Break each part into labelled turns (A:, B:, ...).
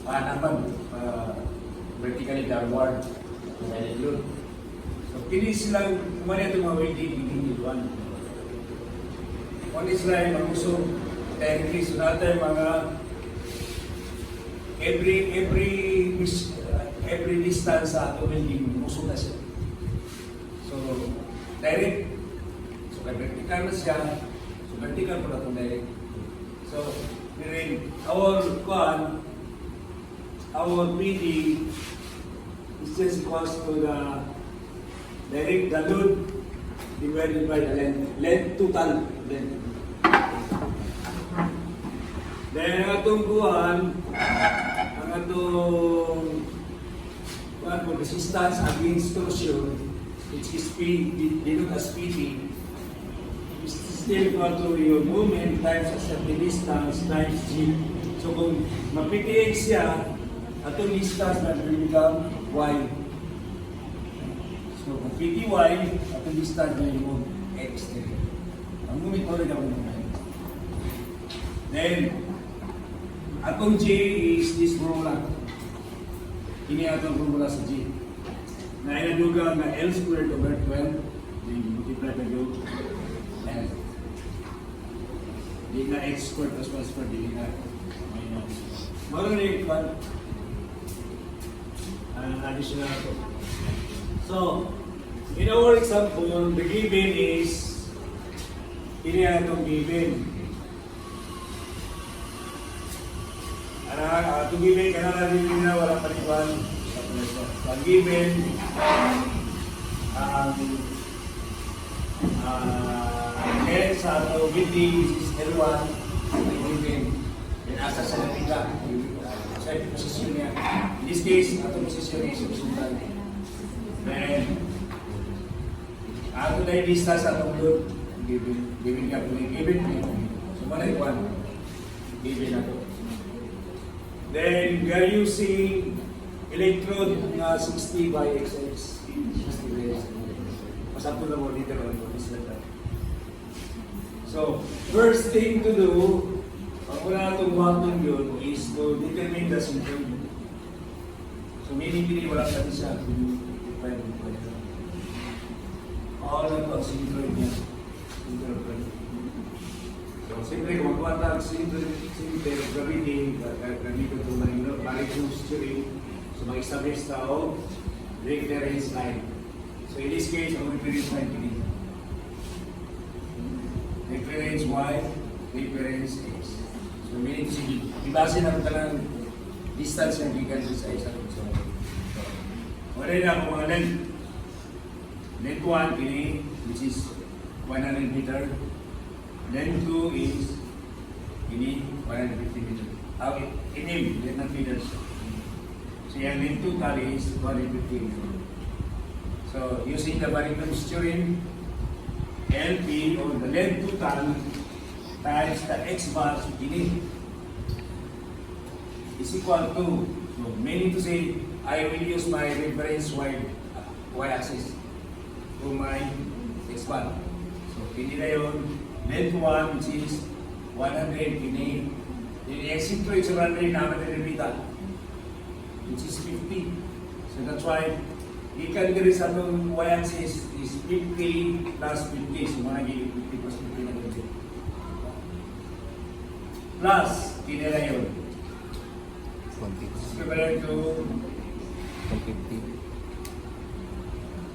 A: naman vertically downward dahil yun. So kini silang kumanya itong mga waiting hindi one. One is like mag-usog technically so natin mga every distance sa ato building usog na siya. So direct so vertical na siya. So vertical po na itong direct. So our PD is just equals to the direct the load divided by the length total length. Then ang atong kuhan, ang atong resistance against torsion, which is P, denoted as PD, is still equal to your movement times a certain distance times G. So kung ma-PTX siya, atong distance na will become Y. So kung PTY, atong distance na yung X. Ang movement ko rin ako naman. Then, atong G is this formula. Ini atong formula sa G. Na inaduga na L squared over 12, then multiply by L. And di na X squared plus 1 squared, di na minus. Marunong yung additional ito. So, in our example, the given is, ini atong given. Itong given, kailangan rin na wala paniwan. So, ang given, length sa atong building, which is L1, ang given. Then, asa sa natika, sa posisyon niya. In this case, atong posisyon is horizontal. Then, ato na yung distance atong load, given ka po yung given. So, mana yung one, given ato. Then, we are using electrode na 60 by XX. 60 by XX. Masapto na mo dito on this letter. So, first thing to do, ang una itong wakong yun is to determine the syndrome. So, meaning wala ka siya. All of the syndrome niya. So, siyempre, kung magpatag syndrome gravity, ganito ito na balik yung steering, so mag-establish tao, reference line. So, in this case, ang reference line kini. Reference Y, reference X. So, meaning sige, ibase na ito ng distance yung gigan sa isang so, wala na ako mga length. Length 1 kini, which is 100 meter. Length 2 is ini 150 meter. Ini length ng meters. So, yung length total is 150 meter. So, using the variable steering, LP or the length total times the X bar, so ini is equal to, so meaning to say, I will use my reference y-axis to my X bar. So, ini na yun, length 1 which is 100 ini, yung exit to is 100 naman na remita, which is 50. So that's why, ikan diri sa itong y-axis is 50 plus 50. So mga 50 plus 50 na ganito. Plus, kinira yun. Equivalent to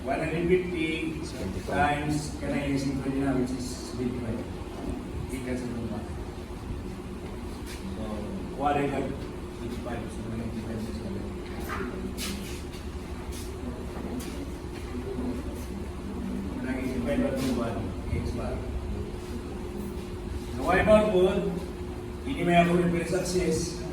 A: 150 times kanay yung simple nila which is 25. Ikan sa itong one. So, 155. So, 155 is X bar. The Y bar po, hindi may ako reference axis.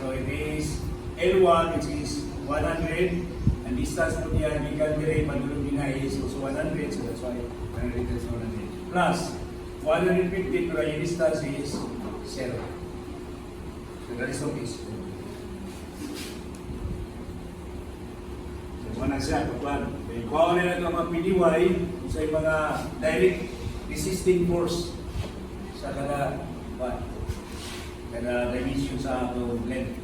A: So it is L1 which is 100 and distance po niya, hindi ka dire, madulong din na is also 100, so that's why 100 is 100. Plus, 150 pero yung distance is 0. So that is okay. Mana siya, kapag kuha nila ito mga PDY sa mga direct resisting force sa kada dimension sa length.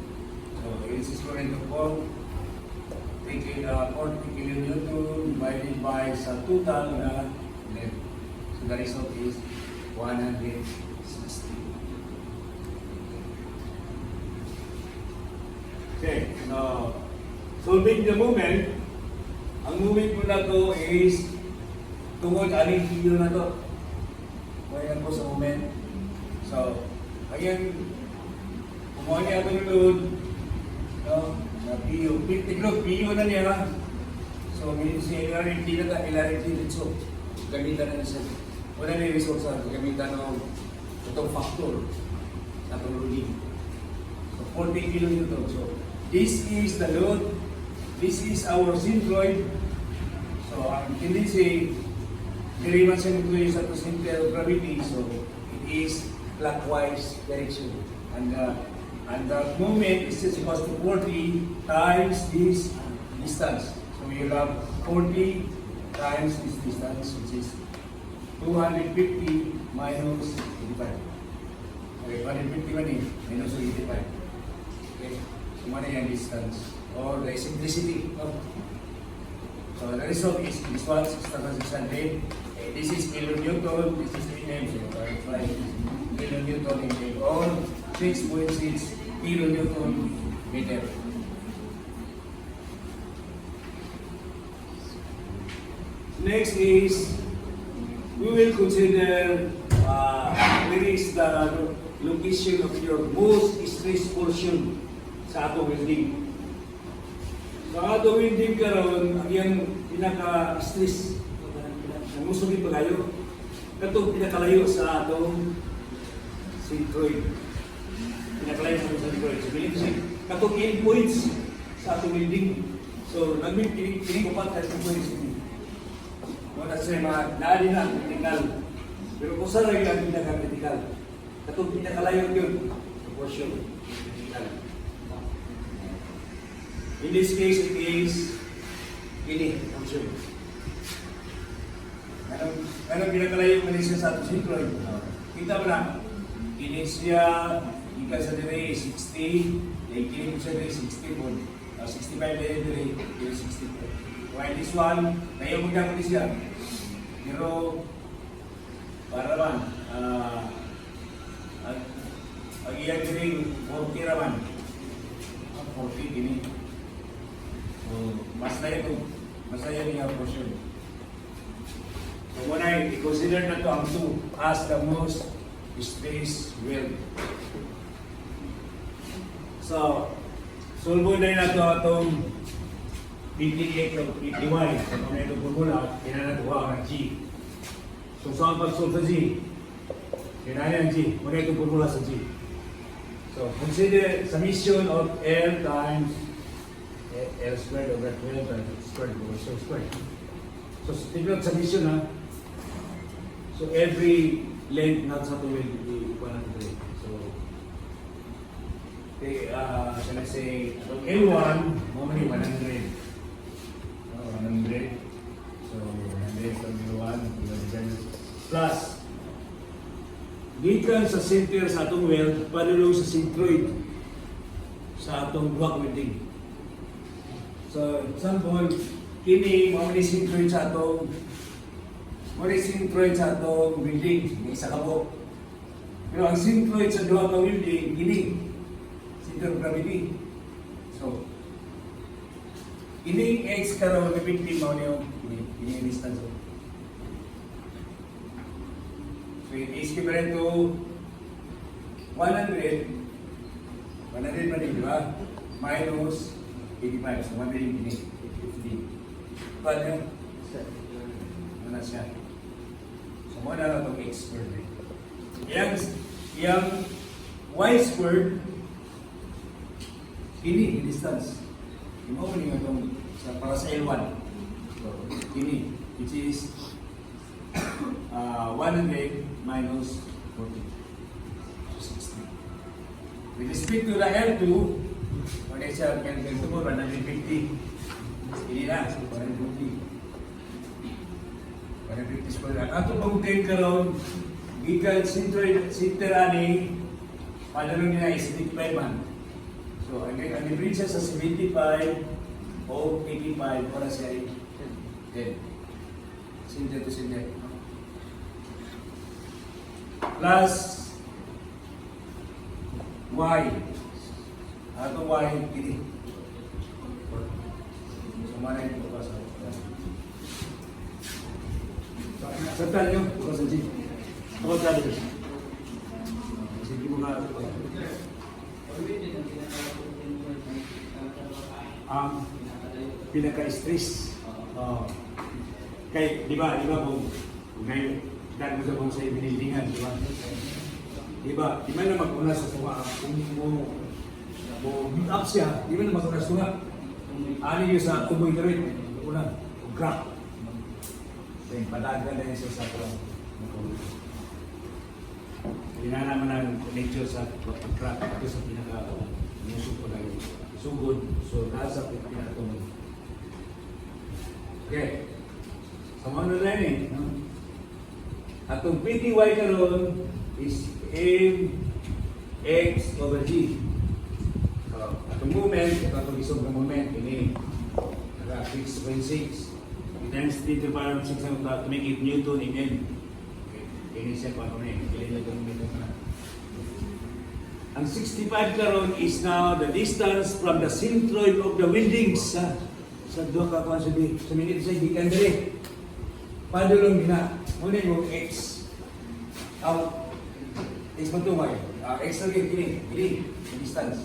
A: this is current of 40 kilonewton divided by sa total na length. So the result is 160. Okay, now solving the moment, ang moment po na to is tungod aling kilo na to. Ayan po sa moment. So, ayan, kumuha niya ito doon. No? Na PO. Tiglo, PO na niya. So, si LRT na ta, LRT dito. Gamitan na siya. Wala na yung resource sa gamitan ng itong factor sa itong ruling. So, 40 kilo nito. So, this is the load. This is our centroid. So, ang tendency, derivan sa nito yung sa center of gravity. So, it is clockwise direction. And the moment is equal to 40 times this distance. So, we have 40 times this distance, which is 250 minus 85. Okay, 150 man eh, minus 85. Okay, so mana yung distance or the simplicity of. So the result is this one, 6,600. This is kilonewton, this is mm, so it's like kilonewton in or 6.6 kilonewton meter. Next is, we will consider where is the location of your most stress portion sa ato welding. Sa ato welding karon ang iyang pinaka-stress, ang musugi palayo, katong pinakalayo sa atong centroid. Pinakalayo sa atong centroid. So, bilhin kasi, katong endpoints sa atong welding. So, pinikupat sa points. Wala siya mga naali na ang critical. Pero kung saan rin ang pinaka-critical, katong pinakalayo yun, portion, critical. In this case, it is ini portion. Anong pinakalayo mo siya sa ating centroid? Kita mo na, ini siya, ika sa dire 60, kini siya dire 60 po, 65 dire 60. While this one, tayo mo na siya. Pero, para man, ang iyang dire 40 raman. 40 gini. So, mas na yun yung portion. So, muna i-consider na ito ang 2 as the most stress weld. So, solve na yun ito itong 58 o 51. So, kung ito formula, kinanatuwa ang G. So, saan pag-solve sa G? Kinaya ang G. Muna ito formula sa G. So, consider summation of L times L squared over 12 times squared over so squared. So, tignan summation ha. So, every length not sa will be 100. So, okay, so let's say, L1, normally 100. 100. So, 100 from L1 plus gikan sa center sa atong weld, padulong sa centroid sa atong block welding. So, example, kini mo ni centroid sa atong welding, may isa ka po. Pero ang centroid sa duha ka welding, kini center of gravity. So, kini X karon na 50 mo niyo kini distance. So, it is equivalent to 100 man din, di ba? Minus 85. So, 150. Paano? Ano na siya? So, muna lang itong X squared. Yang Y squared, ini distance. Imo ni itong para sa L1. So, ini, which is 100 minus 40. So, 60. With respect to the L2, when I say L2 mo, 150. Ini na, 150. 150 square. Ato pang time karon, gikan center ani, padalong nila is 85 man. So So, ang i-read siya sa 75 o 85 para siya ay 10. Center to center. Plus y. Ato y, kini. So, mana ito pa sa Santa nyo, bukas sa G. Ako sabi ko. Sige mo nga. Ang pinaka-stress. Kay, di ba kung ngayon, dahil mo sa kung sa ibinildingan, di ba? Di ba na mag-una sa tunga, kung mo beat up siya, di ba na mag-una sa tunga? Ano yung sa tuboy na rin, una, crack. Kaya padagan na yun siya sa tunga. Hindi na naman ang lecture sa crack, ito sa pinaka-musok ko lang sugod, so nasa pinaka-tunga. Okay. Sama na lang eh. No? Atong PTY karon is mx over g. Atong moment, atong isog na moment, ini naka 6.6. Intensity to power of 6 to make it Newton in. Ini siya kung ano na yun. Ang 65 karon is now the distance from the centroid of the windings sa doon ka kung sa minute sa gikan diri. Padulong gina, muna yung x. X mo ito y. X lagi, gini, distance.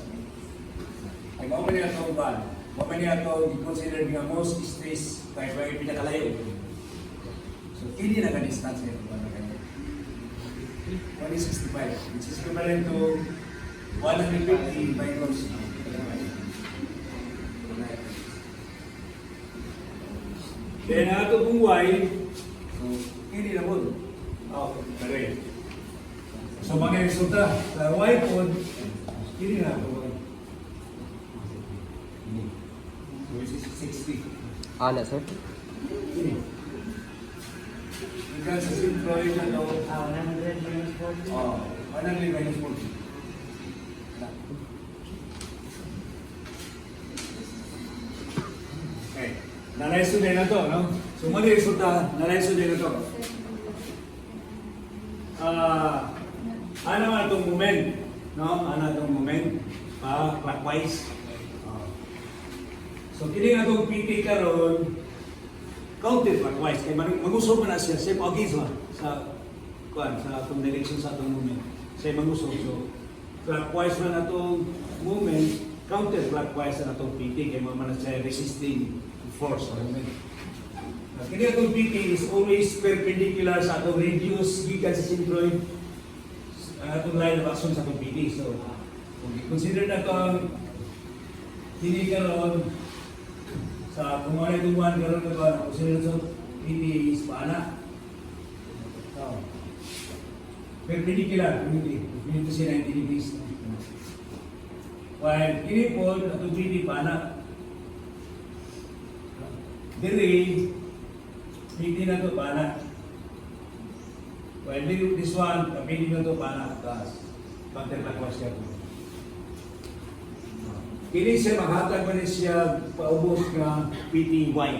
A: Ay, mao man niya ito ba? Mao man niya ito i-consider nga most stress kaya pinakalayo. So, kini na ka-distance niya. 165, which is equivalent to 150 microns. Then, ato kung y, so, hindi na po. Okay. So, mga resulta sa y po, hindi na po. So, which is 60.
B: Ana, sir?
A: Hindi. Hanggang sa centroid na ito, 100 minus 40. 100 minus 40. Okay. Nalaiso din na ito, no? So, mali resulta, nalaiso din na ito. Ano nga itong moment? No? Ano itong moment? Clockwise. So, kini nga itong PT karon counterclockwise. Kaya mag-usog na siya. Siya pag-is sa itong direction sa itong moment. Siya mag-usog. So, clockwise na itong moment, counterclockwise na itong PT. Kaya mga na siya resisting force. Kini itong PT is always perpendicular sa itong radius gikan sa centroid. Itong line of action sa itong PT. So, kung i-consider na itong kini karon sa kung ano itong one karon na ba, consider sa PT is paana. So, perpendicular, pinito siya 90 degrees. While kini po, itong PT paana. Dili, PT na ito paana. While this one, PT na ito paana. Tapos, counterclockwise siya po. Kini siya maghatag pa rin siya paubos na PTY.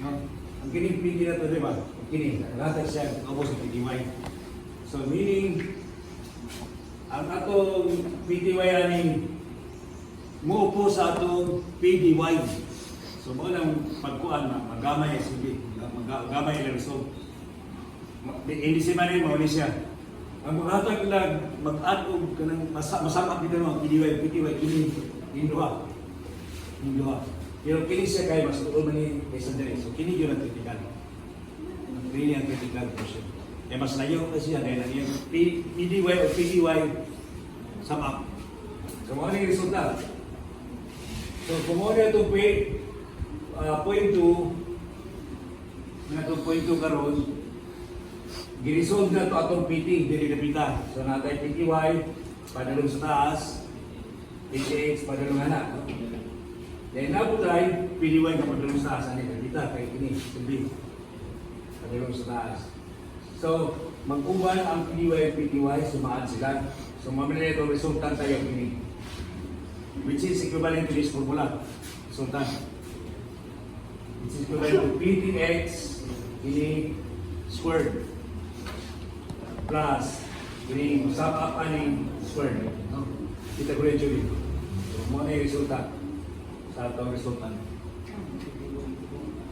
A: No? Ang kini PT na ito, di ba? Kini, maghatag siya paubos na PTY. So, meaning, ang atong PTY ani muupo sa atong PDY. So, mo nang pagkuan, magamay ang sige, magamay ang result. Hindi siya man rin, mauli siya. Ang maghatag lang, mag-add-on ka ng masamap dito mga PTY, kini duha. Pero kini siya kaya mas tuol man ni Sandere. So, kini yun ang critical. Really ang critical portion. Kaya mas layo na siya dahil ang yung PDY o PDY samap. So, mga nang resulta. So, kung mo na itong point 2, na itong point 2 karon, giresolve na ito atong PT, dili na pita. So, natay PTY, padalong sa taas, PTX, padalong anak. No? Then, naputay, PDY na padalong sa taas, ano yung pita, kay kini, sabi, padalong sa taas. So, mag-uban ang PDY at PTY, sumaan sila. So, mamili ito, resultant tayo kini. which is equivalent to this formula. Sultan. Which is equivalent to PTX ini squared plus ini sum up aning squared. No? Kita ko rin dito. So, mo na yung resulta sa atong resulta.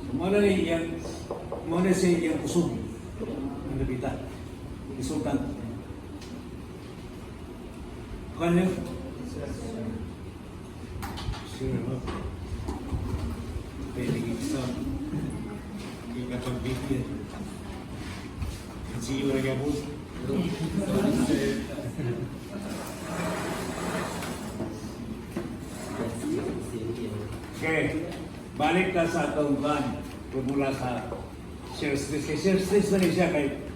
A: So, mo na siya yung usog ng nabita. Resulta. Ano yun? Sure, no? Pwede isa. Hindi ka pag-bigyan. See you again, boss. Okay, balik ka sa atong van mula sa shear stress. Kay shear stress na rin siya kay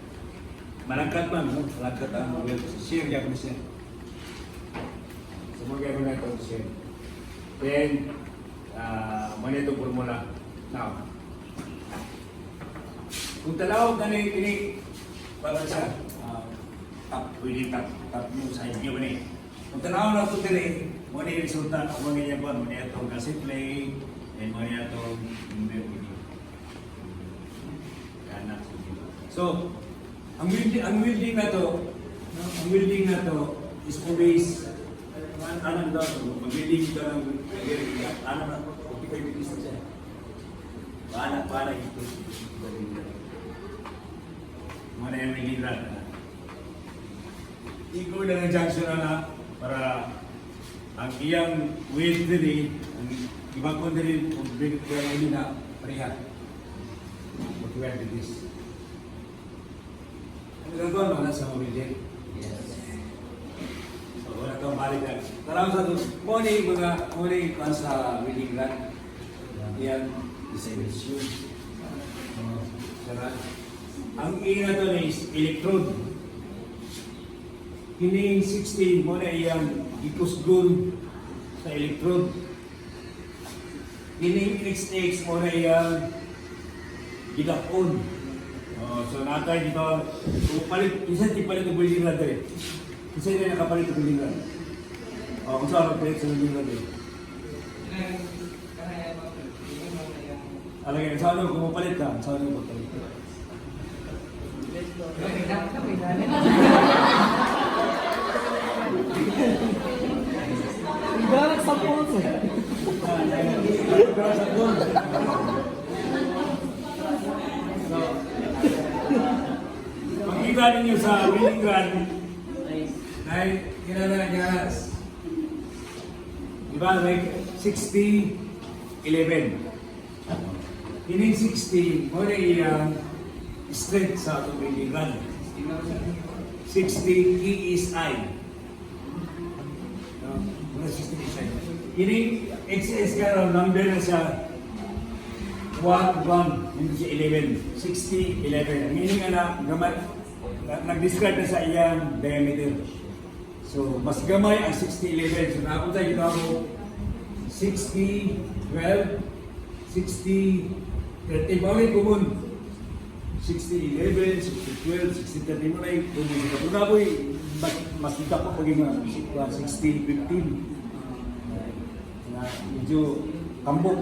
A: malangkat man, no? Malangkat ang shear niya kung siya. So, mag-gawin na itong shear. Then, muna itong formula. Now, kung talawag ka na ini para sa pwede tap mo sa inyo ni. Kung talawag na ito dili, muna yung resulta, muna niya ba, muna itong cassette play, and muna itong so, ang welding na to is always anong daw, mag-welding ka ng ano na, 45 degrees na siya. Paano ito? Muna yung nagigran. Ikaw na ng junction na para ang iyang weld dili, ang ibang ko dili, kung bigit ko hindi na pareha. 45 degrees. Ang gagawin mo na sa mobility? Yes. So, wala kang balik na. Tarang sa ito, muna yung kan sa welding rod. Yan, design issue. Ang ina to is electrode. Kining 16 mo na iyang ikusgun sa electrode. Kining XX mo na iyang gidapon. So natay dito, palit, isa di palit ang building rod eh. Isa na nakapalit ang building rod. Kung saan magpalit sa building rod eh. Alagay, saan mo kung mapalit ka? Saan mo magpalit ka?
B: Ibarat sa puso.
A: Ibarat sa puso. So, makikita ninyo sa welding rod na ginagalas. Diba, like 60, 11. Kining 60, mo na iyang straight sa atong welding rod. 60 E is I. Muna 60 is I. Kining XS ka number na siya 1, 1, hindi siya 11. 60, 11. Meaning na gamay, nag-describe na sa iyang diameter. So, mas gamay ang 60, 11. So, napunta yung ako 60, 12, 60, 30. Bawin kumun. 60, 11, 60, 12, 60, 30 mo na yung kumun. Kung na po mas kita po pag yung 60, 15. Medyo kambok.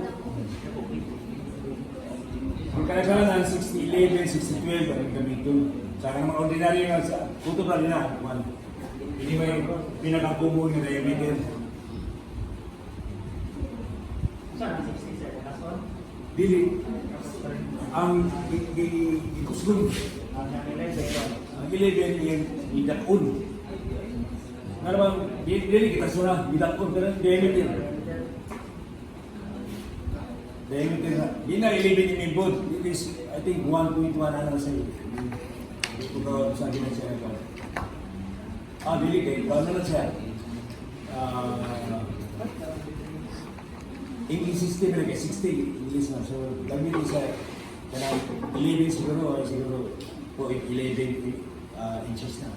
A: Kung kalagalan ng 60, 11, 60, 12, ang gamitin. Sa mga ordinary nga sa kuto pa rin na. Hindi may pinakakumun ng diameter.
B: Saan ang 60 sir? Last one?
A: Dili. Ang ikusgun. Ang 11 yung idakun. Nga naman, dili kita sura, idakun. Pero diameter. Diameter na. Di na 11 yung ibod. It is, I think, 1.1 ano sa iyo. Dito ka sa akin na siya. Dili kayo. Ano na siya? English system na kaya 60 English na. So, gamitin siya. Kaya 11 siguro, siguro po 11 inches na.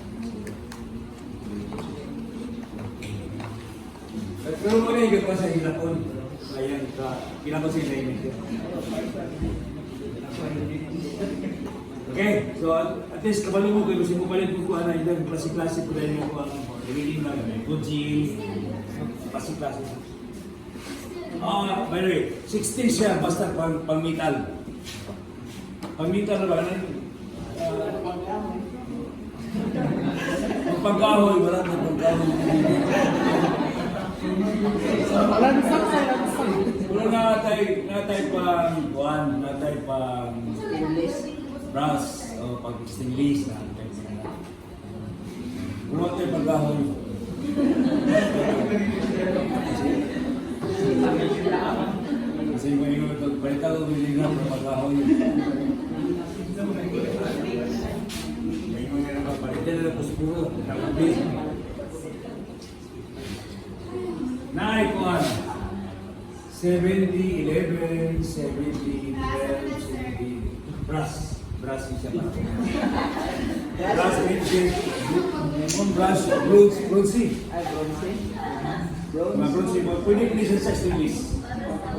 A: Pero mo na yung pa sa hilapon. Ayan, pinapasin na image. Okay, so at least kabalo mo kayo, kasi mo palit mo kuha na yung klase-klase po dahil mo kuha ng reading lang, Gucci, klase-klase. By the way, 16 siya, basta pang metal. Pang metal na ba? Pagkahoy, wala na pagkahoy.
B: Lansak sa lansak.
A: Pero natay pang buwan, natay pang brass, o pag stainless na. Pero natay pagkahoy. Kasi yung mga ito, balita ko biligan ng pagkahoy. May mga napapalitan na lang po siguro. Nakapit. Naikuan. 70, 11, 70, 12, 70. Brass siya pa. Brass, yung brass, bronze. Mga bronze, pwede ko niya sa stainless.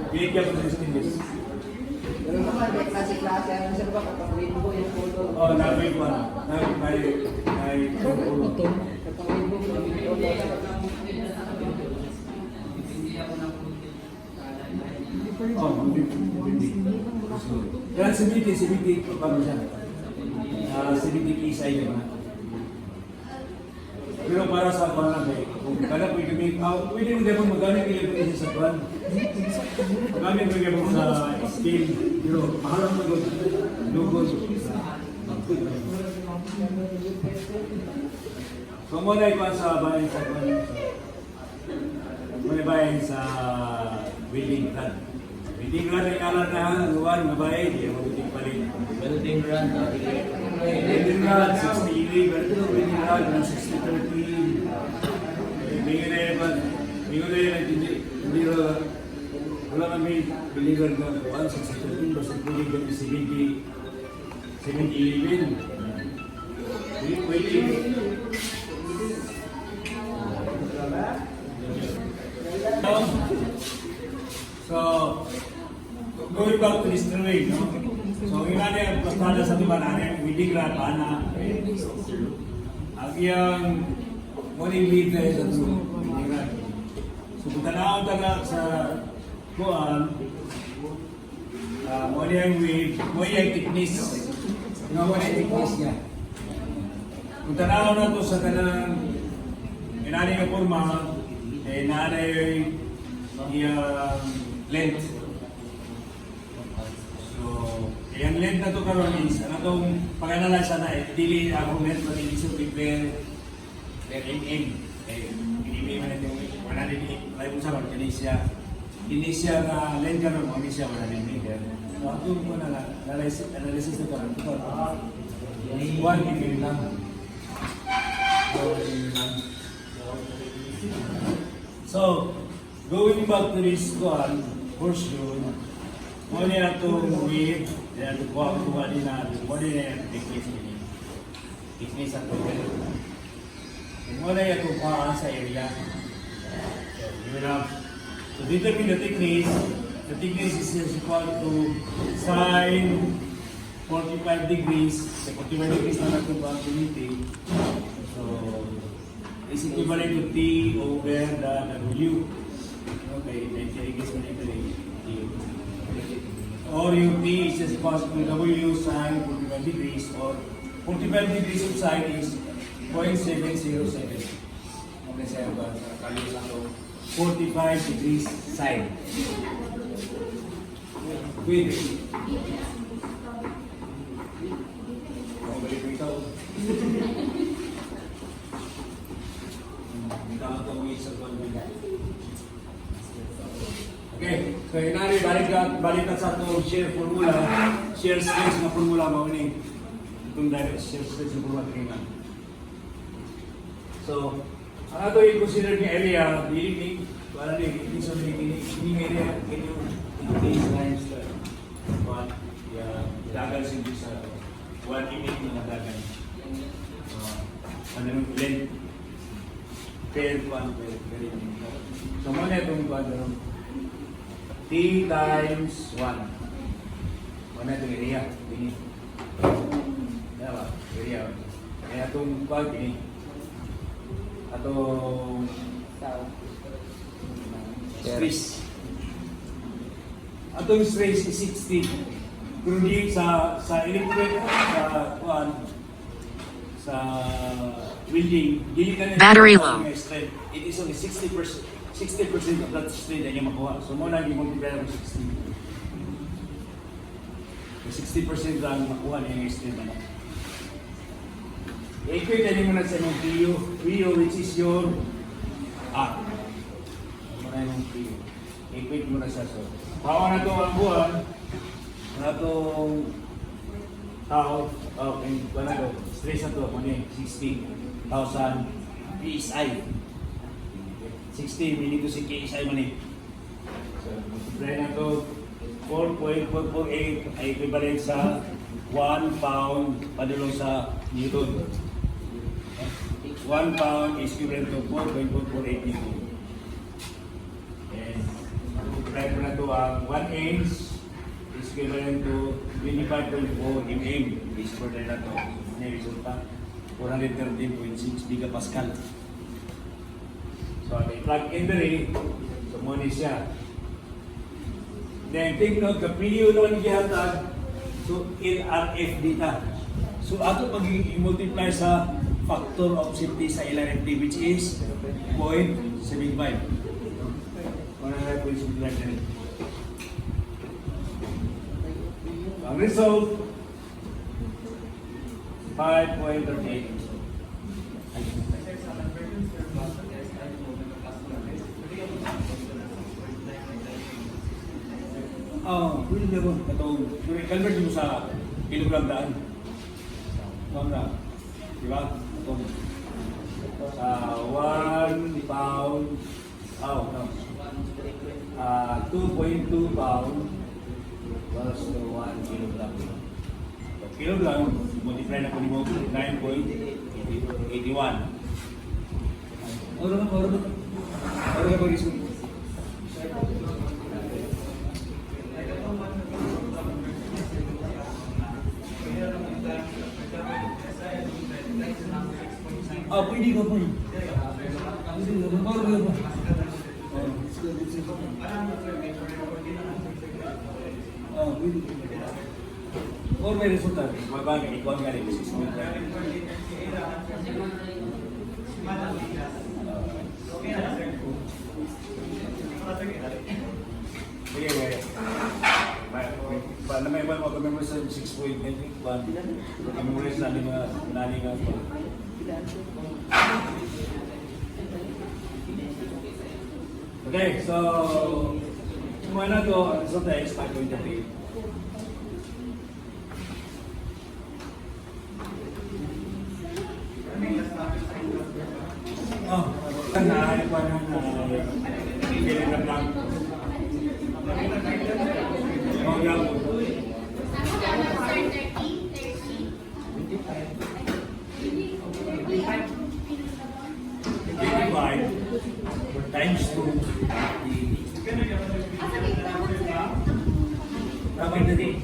A: Binigyan ko sa stainless.
C: Pero naman, may klase-klase, ano siya ba, kapag rainbow yung photo.
A: Oh, nabay ko na. Nabay photo.
C: Kapag rainbow yung photo.
A: Oh, hindi. Kaya CBT, paano siya? CBT isa yun. Pero para sa mga kung kala pwede mo dapat magamit yung isa sa brand. Magamit mo yung sa scale. Pero mahal mo yung logo. So mo na ikuha sa bayan sa brand. May bayan sa wedding brand. Wedding brand ay kalan na luwan na bayan. Hindi mo wedding pa rin.
D: Wedding brand,
A: Wedding brand, 60 wedding brand, 60-30. Bingo na yan, hindi wala kami deliver na kuhaan sa 60-30, basta pwede kami 70-11. Pwede. So, going back to this drawing, no? So, yung natin, pastada sa diba natin, wedding brand, pana. Ang iyang morning lead na sa wedding brand. So, kung tanawang taga sa kuhaan, mo yung wave, mo yung thickness. Mo yung thickness niya. Kung tanawang na ito sa kanang inani nga forma, naanay yung length. So, yung length na ito karon is, ano itong pag-analyze na, dili ako length na hindi sa prepare hindi man ito, wala din, wala yung saman, hindi siya na length karon, hindi siya wala din meter. So, ako yung analysis na karon, ito, 1 mm lang. So, going back to this one, portion, mo niya itong width, yan ito po ako kuha din natin, mo niya yung thickness at ito. Mo na yung kuha sa area. So, determine the thickness. The thickness is equal to sine 45 degrees. Sa 45 degrees na natin ba ang unity. So, is equivalent to T over the W. Okay, 90 degrees na ito T. Or yung T is just equal to W sine 45 degrees or 45 degrees of sine is 0.707. Okay, sa'yo ba? Sa kalis ako, 45 degrees sine. With balik ko ikaw. Okay, so inari balik sa itong share formula, share stress na formula mo ni itong direct share stress na formula tingnan. So, ang ato i-consider ni area, hindi wala din, hindi sa ini area, ini times the one, dagan sindi sa 1 image na dagan. Ano yung length? Pair. So, muna itong quadrant. T times 1. Muna itong area. Ini. Diba? Area. Kaya itong quad, ini. Atong space. Ato yung stress is 60. Pero di sa electric, sa welding, dili ka na
D: Battery low.
A: strength. It is only 60% of that strength na niya makuha. So mo lang i-multiply ng 60. So 60% lang makuha niya yung strength na. I-equate na mo na sa mong PU which is your R. Muna yung PU. I-equate mo na siya. So, hawa na ito ang buwan, na itong tao, wala ito, stress na ito, kung 60,000 PSI. 60, minito si KSI man eh. So, multiply na ito, 4.448 ay equivalent sa 1 pound padulong sa Newton. 1 pound is equivalent to 4.448 Newton. And multiply mo na ito ang 1 inch is equivalent to 25.4 mm. Is further na ito. Ano yung resulta? 413.6 gigapascal. So, i-plug in the ring. So, muna siya. Then, take note, the PU naman gihatag. So, LRF data. So, ato pag i-multiply sa factor of safety sa LRFD which is 0.75. Ano na po yung simple na rin. Ang result, 5.38. Pwede niya mo. Convert mo sa kilogram daan. Diba? Sa 1 pound, 2.2 pound plus to 1 kilogram. So, kilogram, multiply na po ni mo, 9.81. Oro na. Pwede ka po. Or may resulta. Mabagay, ikaw ang galing. Sige, na may iba mag-memorize sa 6.9. Memorize natin mga naligang pa. Okay, so kumuha na ito, ang resulta is 5.38. Nahanap pa ng kilogram lang. Times 2 Tama na din.